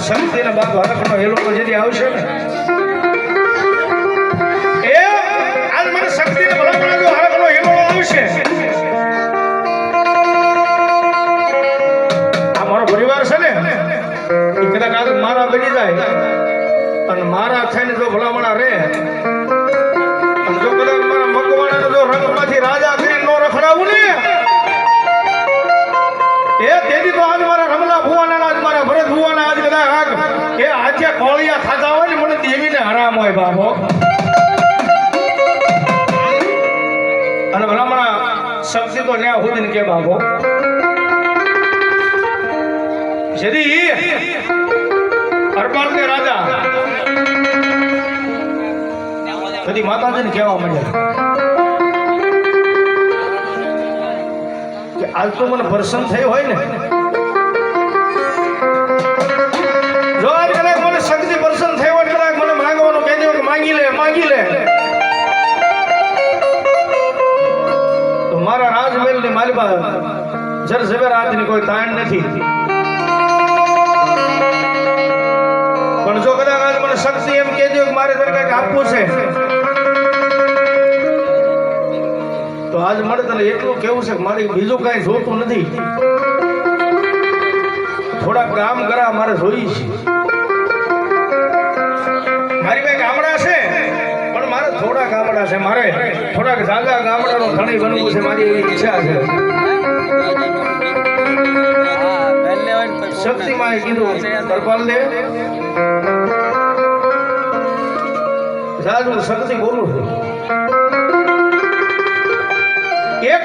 શક્તિ ને બાપ હરખનો એ લોકો જેથી આવશે ને એ આજ મને શક્તિ ને ભલામણ જો હરખનો એ લોકો આવશે આ મારો પરિવાર છે ને એ કદાચ આજ મારા બની જાય અને મારા થઈને જો ભલામણા રે અને જો કદાચ મારા મકવાણા જો રંગમાંથી રાજા કરીને નો રખડાવું ને એ તેથી તો આજ મારા રમલા ભુવાના આજ મારા ભરત ભુવાના આજ કદાચ આગ એ આજે કોળિયા ખાતા હોય ને મને દેવીને હરામ હોય બાબો અને ભલામણા શક્તિ તો ન્યા સુધી કે બાબો यदि अरबाल के राजा यदि माताजी ने कहवा मंड્યા कि आज तो मन प्रसन्न थयो होय ने जो आज कदाच મને શક્તિ પ્રસન્ન થયો હોય કદાચ મને માંગવાનું કહી દે કે માંગી લે તો મારા રાજમહેલ ની માલિબા જર ઝવેરાત ની કોઈ તાણ નથી પણ જો કદાચ આજ મને શક્તિ એમ કહી દે કે મારે દરકાર આપવું છે તો આજ મને તને એટલું કેવું છે કે મારી બીજું કઈ જોતું નથી થોડા કામ કરા મારે જોઈ છે મારી પાસે ગામડા છે પણ મારે થોડા ગામડા છે મારે થોડાક જાગા ગામડાનો ધણી બનવું છે મારી એવી ઈચ્છા છે શક્તિમાં કીધું દરબાર દે શક્તિ બોલું છું એક